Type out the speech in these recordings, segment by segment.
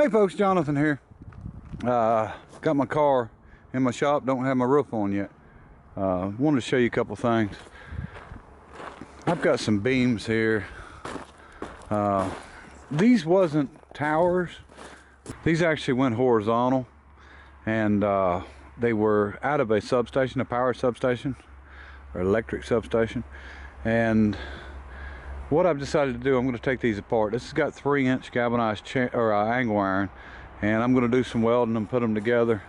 Hey folks, Jonathan here. Got my car in my shop, don't have my roof on yet. Wanted to show you a couple things. I've got some beams here. These wasn't towers. These actually went horizontal, and they were out of a substation, a power substation or electric substation. And what I've decided to do, I'm going to take these apart. This has got 3-inch galvanized angle iron, and I'm going to do some welding and put them together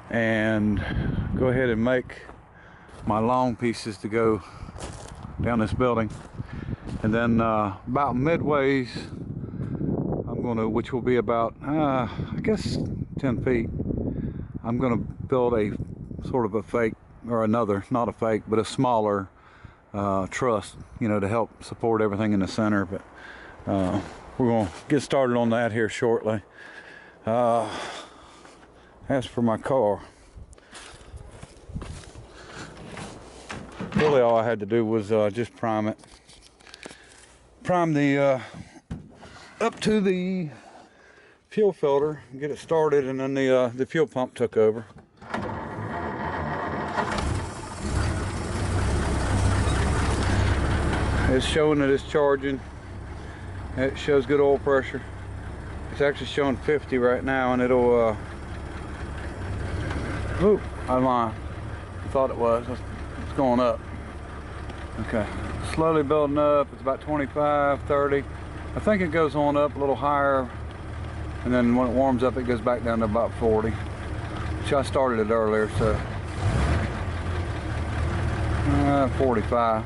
and go ahead and make my long pieces to go down this building. And then about midways, I'm going to, which will be about I guess 10 feet, I'm going to build a sort of a fake, or another, not a fake, but a smaller truss, you know, to help support everything in the center. But we're going to get started on that here shortly. As for my car, really all I had to do was just prime it. Prime the up to the fuel filter and get it started, and then the fuel pump took over. It's showing that it's charging. It shows good oil pressure. It's actually showing 50 right now, and it'll oop, I'm lying. I thought it was. It's going up. Okay, slowly building up. It's about 25, 30. I think it goes on up a little higher, and then when it warms up, it goes back down to about 40. Which I started it earlier, so 45.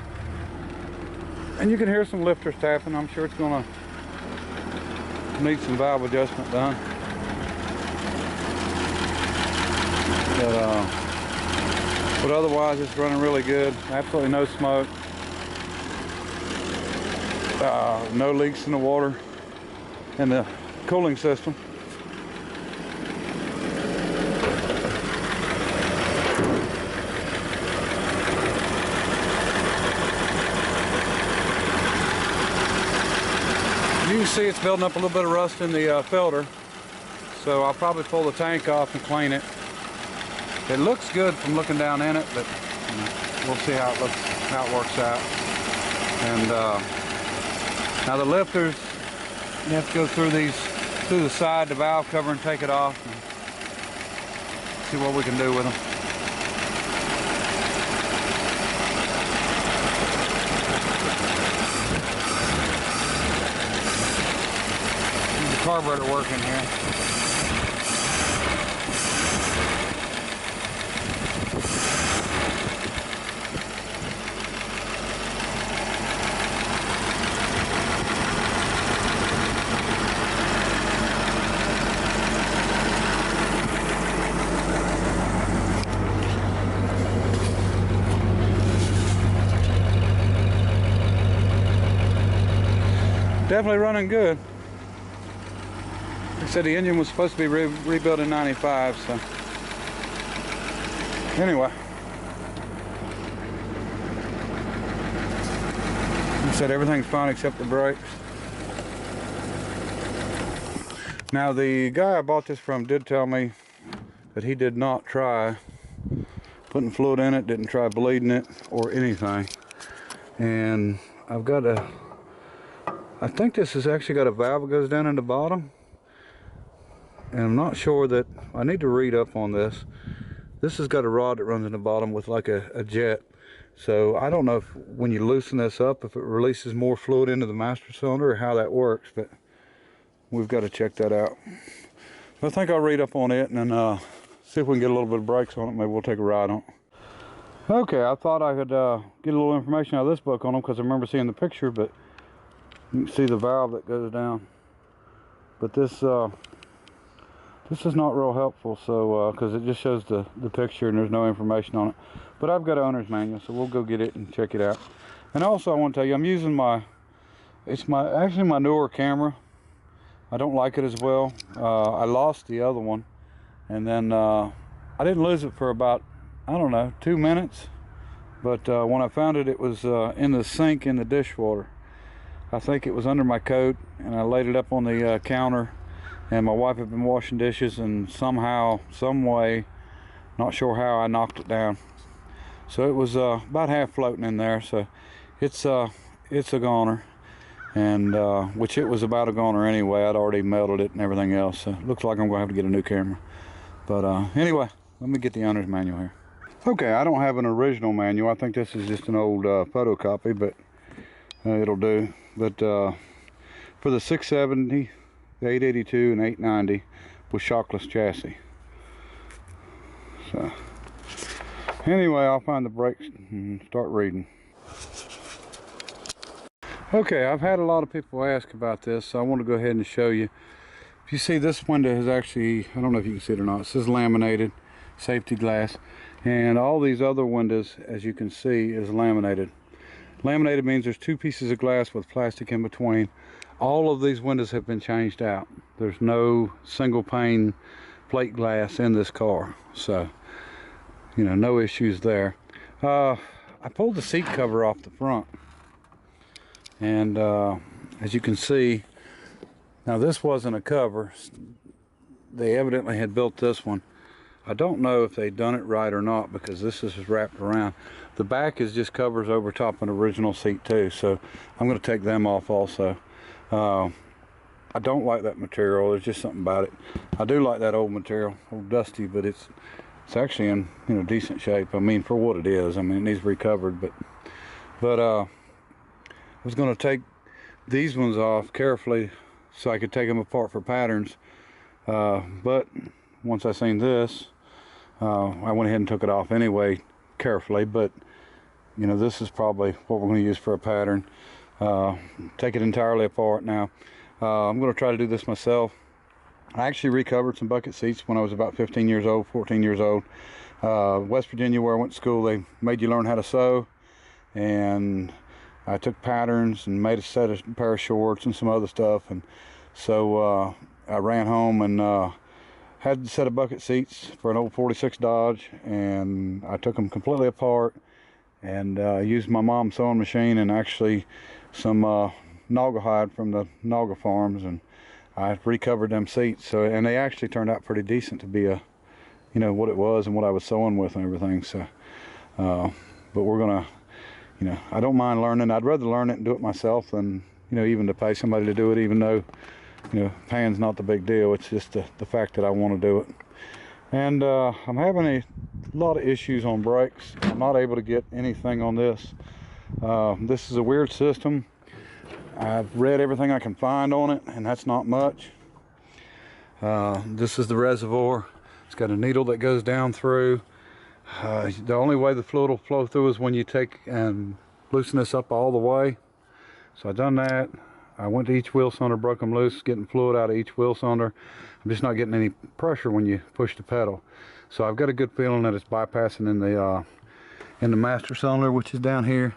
And you can hear some lifters tapping. I'm sure it's gonna need some valve adjustment done. But otherwise, it's running really good. Absolutely no smoke. No leaks in the water and the cooling system. You can see it's building up a little bit of rust in the filter, so I'll probably pull the tank off and clean it. It looks good from looking down in it, but you know, we'll see how it looks, how it works out. And now the lifters, you have to go through these, through the side, the valve cover, and take it off and see what we can do with them. Carburetor working here. Definitely running good. They said the engine was supposed to be rebuilt in 95, so anyway. He said everything's fine except the brakes. Now the guy I bought this from did tell me that he did not try putting fluid in it, didn't try bleeding it or anything. And I've got I think this has actually got a valve that goes down in the bottom. And I'm not sure that, I need to read up on this. This has got a rod that runs in the bottom with like a jet. So I don't know if when you loosen this up, if it releases more fluid into the master cylinder or how that works, but we've got to check that out. I think I'll read up on it and then see if we can get a little bit of brakes on it. Maybe we'll take a ride on it. Okay, I thought I could get a little information out of this book on them because I remember seeing the picture, but you can see the valve that goes down. But this is not real helpful, so because it just shows the picture and there's no information on it. But I've got an owner's manual, so we'll go get it and check it out. And also I want to tell you, I'm using actually my newer camera. I don't like it as well. I lost the other one, and then I didn't lose it for about, I don't know, 2 minutes. But when I found it, it was in the sink in the dishwater. I think it was under my coat, and I laid it up on the counter and my wife had been washing dishes, and somehow, some way, not sure how, I knocked it down. So it was about half floating in there. So it's a goner, and which it was about a goner anyway. I'd already melted it and everything else. So it looks like I'm gonna have to get a new camera. But anyway, let me get the owner's manual here. Okay, I don't have an original manual. I think this is just an old photocopy, but it'll do. But for the 670, the 882, and 890 with shockless chassis. So anyway, I'll find the brakes and start reading. Okay, I've had a lot of people ask about this, so I want to go ahead and show you. If you see, this window is actually, I don't know if you can see it or not, it says laminated safety glass, and all these other windows, as you can see, is laminated. Laminated means there's two pieces of glass with plastic in between. All of these windows have been changed out. There's no single pane plate glass in this car, so you know, no issues there. I pulled the seat cover off the front, and as you can see, now this wasn't a cover. They evidently had built this one. I don't know if they'd done it right or not, because this is wrapped around. The back is just covers over top an original seat too, so I'm going to take them off also. I don't like that material. There's just something about it. I do like that old material, old dusty, but it's actually in, you know, decent shape. I mean, for what it is. I mean, it needs recovered, but I was going to take these ones off carefully so I could take them apart for patterns. But once I seen this, I went ahead and took it off anyway, carefully. But you know, this is probably what we're going to use for a pattern. Take it entirely apart now. I'm going to try to do this myself. I actually recovered some bucket seats when I was about 15 years old, 14 years old. West Virginia, where I went to school, they made you learn how to sew, and I took patterns and made a pair of shorts and some other stuff. And so I ran home and had a set of bucket seats for an old 46 Dodge, and I took them completely apart and used my mom's sewing machine and actually some Naga hide from the Naga farms, and I recovered them seats. So, and they actually turned out pretty decent to be a, you know, what it was and what I was sewing with and everything. So but we're gonna, you know, I don't mind learning. I'd rather learn it and do it myself than, you know, even to pay somebody to do it, even though, you know, paying's not the big deal. It's just the fact that I want to do it. And I'm having a lot of issues on brakes. I'm not able to get anything on this. This is a weird system. I've read everything I can find on it, and that's not much. This is the reservoir. It's got a needle that goes down through. The only way the fluid will flow through is when you take and loosen this up all the way. So I've done that. I went to each wheel cylinder, broke them loose, getting fluid out of each wheel cylinder. I'm just not getting any pressure when you push the pedal. So I've got a good feeling that it's bypassing in the master cylinder, which is down here.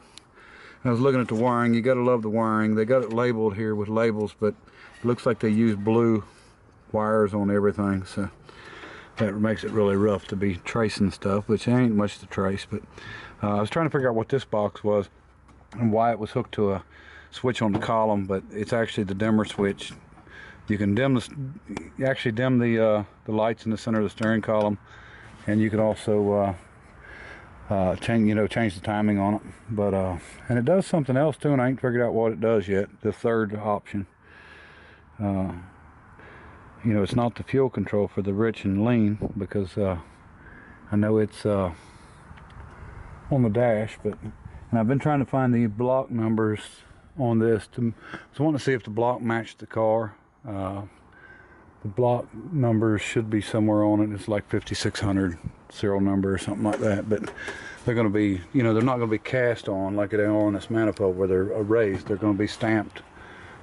I was looking at the wiring. You gotta love the wiring. They got it labeled here with labels, but it looks like they use blue wires on everything, so that makes it really rough to be tracing stuff, which ain't much to trace. But I was trying to figure out what this box was and why it was hooked to a switch on the column, but it's actually the dimmer switch. You can dim this, you actually dim the lights in the center of the steering column, and you can also change the timing on it. But and it does something else too, and I ain't figured out what it does yet. The third option, you know, it's not the fuel control for the rich and lean, because I know it's on the dash, but, and I've been trying to find the block numbers on this to, so I want to see if the block matched the car. The block numbers should be somewhere on it. It's like 5600 serial number or something like that, but they're going to be, you know, they're not going to be cast on like they are on this manifold where they're erased. They're going to be stamped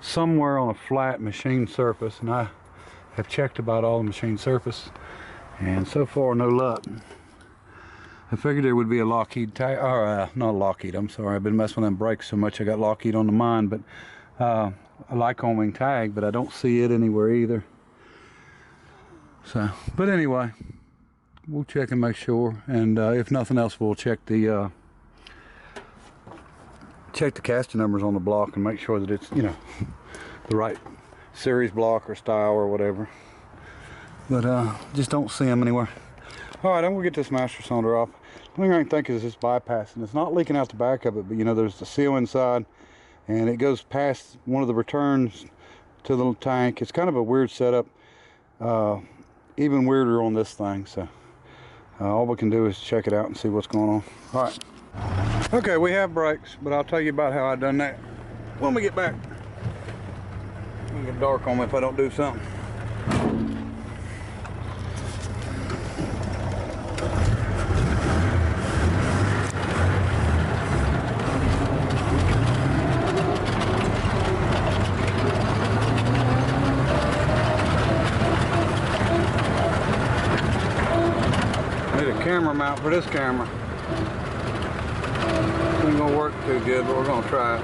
somewhere on a flat machine surface, and I have checked about all the machine surface, and so far no luck. I figured there would be a Lockheed tag, or not a Lockheed, I'm sorry, I've been messing with them brakes so much I got Lockheed on the mind, but a Lycoming tag, but I don't see it anywhere either. So, but anyway, we'll check and make sure, and if nothing else, we'll check the caster numbers on the block and make sure that it's, you know, the right series block or style or whatever. But just don't see them anywhere. All right, I'm gonna get this master cylinder off. The only thing I can think is this bypassing. It's not leaking out the back of it, but you know, there's the seal inside, and it goes past one of the returns to the tank. It's kind of a weird setup, even weirder on this thing. So all we can do is check it out and see what's going on. All right. Okay, we have brakes, but I'll tell you about how I done that when we get back. It'll get dark on me if I don't do something. Need a camera mount for this camera. Ain't gonna work too good, but we're gonna try it.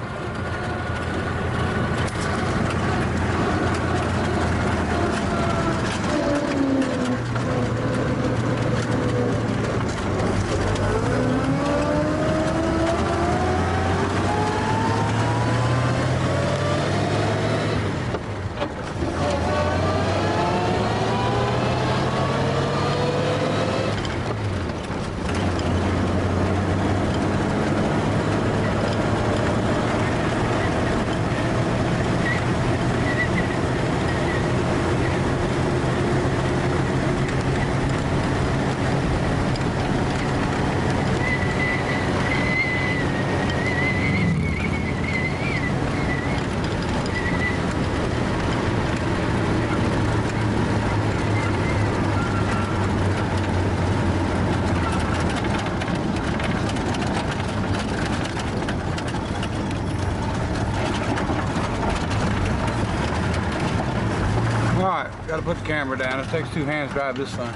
Got to put the camera down. It takes two hands to drive this thing.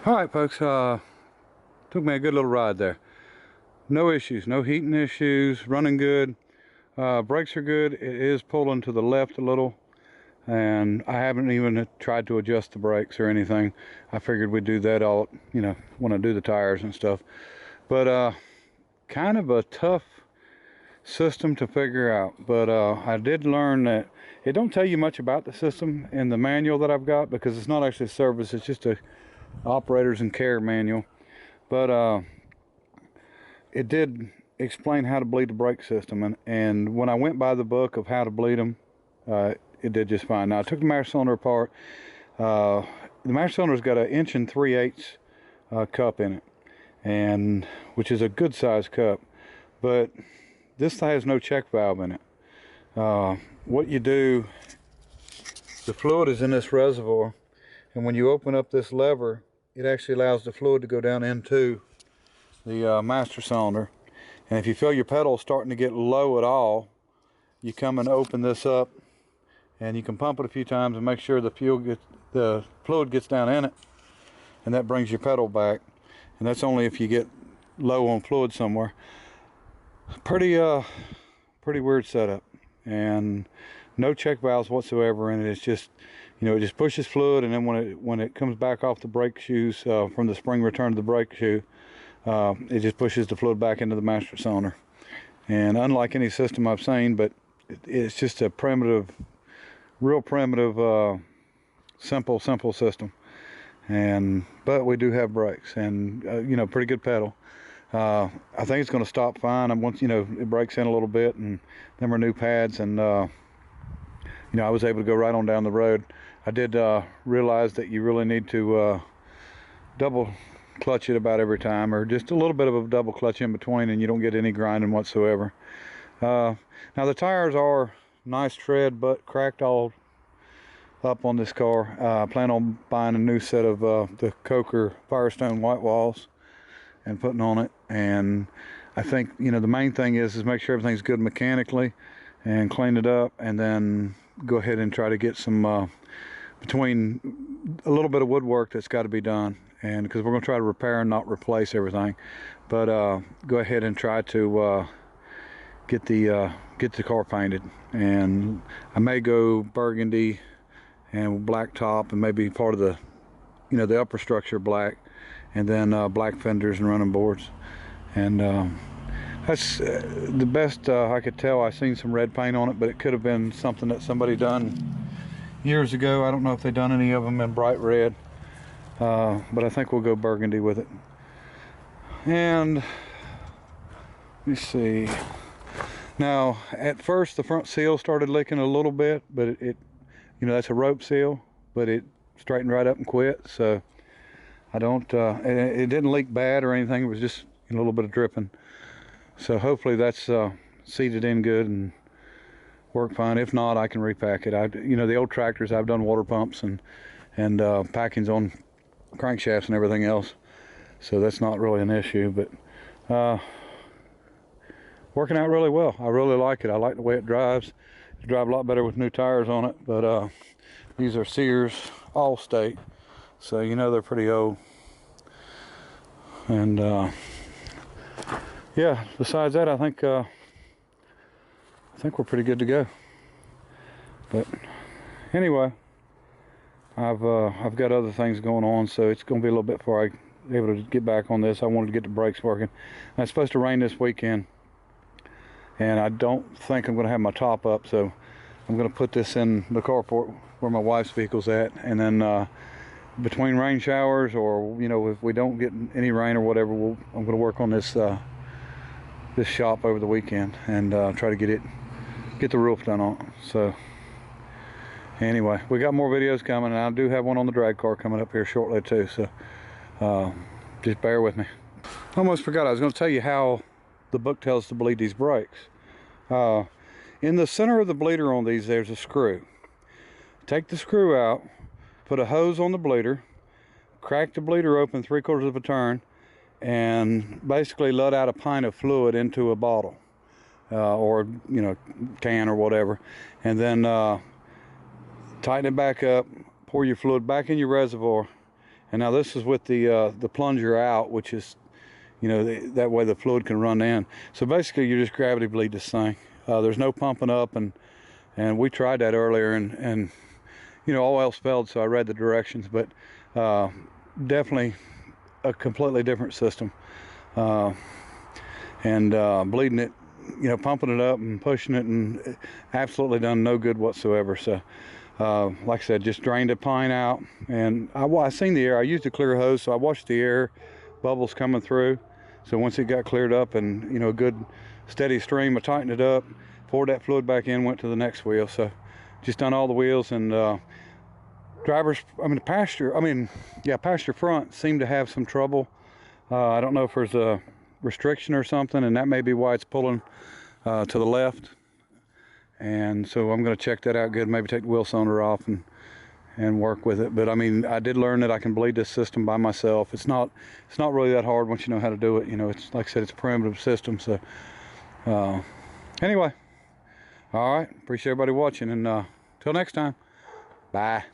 All right, folks. Took me a good little ride there. No issues, no heating issues, running good. Brakes are good. It is pulling to the left a little, and I haven't even tried to adjust the brakes or anything. I figured we'd do that all, you know, when I do the tires and stuff. But kind of a tough system to figure out. But I did learn that it don't tell you much about the system in the manual that I've got, because it's not actually a service, it's just a operators and care manual. But it did explain how to bleed the brake system, and when I went by the book of how to bleed them, it did just fine. Now I took the master cylinder apart. The master cylinder's got an 1 3/8 cup in it, and which is a good sized cup, but this has no check valve in it. What you do, the fluid is in this reservoir, and when you open up this lever, it actually allows the fluid to go down into the master cylinder. And if you feel your pedal starting to get low at all, you come and open this up, and you can pump it a few times and make sure the fluid gets down in it, and that brings your pedal back. And that's only if you get low on fluid somewhere. Pretty weird setup, and no check valves whatsoever in it. It's just, you know, it just pushes fluid, and then when it comes back off the brake shoes from the spring return to the brake shoe, it just pushes the fluid back into the master cylinder. And unlike any system I've seen, but it's just a primitive, real primitive, simple system. But we do have brakes, and you know, pretty good pedal. I think it's going to stop fine. And once, you know, it breaks in a little bit, and them are new pads, and you know, I was able to go right on down the road. I did realize that you really need to double clutch it about every time, or just a little bit of a double clutch in between, and you don't get any grinding whatsoever. Now the tires are nice tread, but cracked all up on this car. I plan on buying a new set of the Coker Firestone white walls and putting on it. And I think, you know, the main thing is make sure everything's good mechanically and clean it up, and then go ahead and try to get some between a little bit of woodwork that's got to be done, and because we're going to try to repair and not replace everything. But go ahead and try to get the car painted, and I may go burgundy and black top, and maybe part of the, you know, the upper structure black, and then black fenders and running boards. And That's the best I could tell. I seen some red paint on it, but it could have been something that somebody done years ago. I don't know if they done any of them in bright red, but I think we'll go burgundy with it. And let me see. Now, at first the front seal started leaking a little bit, but it you know, that's a rope seal, but it straightened right up and quit. So I don't, it didn't leak bad or anything. It was just a little bit of dripping. So hopefully that's seated in good and work fine. If not, I can repack it. You know, the old tractors, I've done water pumps and packings on crankshafts and everything else. So that's not really an issue, but working out really well. I really like it. I like the way it drives. It drives a lot better with new tires on it, but these are Sears All-State, so you know they're pretty old. And yeah, besides that, I think we're pretty good to go. But anyway, I've got other things going on, so it's going to be a little bit before I'm able to get back on this. I wanted to get the brakes working. And it's supposed to rain this weekend, and I don't think I'm going to have my top up, so I'm going to put this in the carport where my wife's vehicle's at, and then between rain showers, or you know, if we don't get any rain or whatever, I'm going to work on this this shop over the weekend and try to get the roof done on it. So anyway, we got more videos coming, and I do have one on the drag car coming up here shortly too, so just bear with me. Almost forgot, I was going to tell you how the book tells us to bleed these brakes. In the center of the bleeder on these, there's a screw. Take the screw out, put a hose on the bleeder, crack the bleeder open 3/4 of a turn, and basically let out a pint of fluid into a bottle, or you know, can or whatever, and then tighten it back up, pour your fluid back in your reservoir. And now this is with the plunger out, which is, you know, that way the fluid can run in. So basically you just gravity bleed this thing. There's no pumping up, and we tried that earlier, and you know, all else failed, so I read the directions, but definitely a completely different system. And bleeding it, you know, pumping it up and pushing it, and absolutely done no good whatsoever. So like I said, just drained a pint out, and I seen the air. I used a clear hose, so I watched the air bubbles coming through. So once it got cleared up and, you know, a good steady stream, I tightened it up, poured that fluid back in, went to the next wheel. So just done all the wheels, and passenger front seemed to have some trouble. I don't know if there's a restriction or something, and that may be why it's pulling to the left. And so I'm going to check that out good, maybe take the wheel cylinder off and work with it. But I mean, I did learn that I can bleed this system by myself. It's not really that hard once you know how to do it. You know, it's like I said, it's a primitive system. So anyway, all right, appreciate everybody watching, and till next time, bye.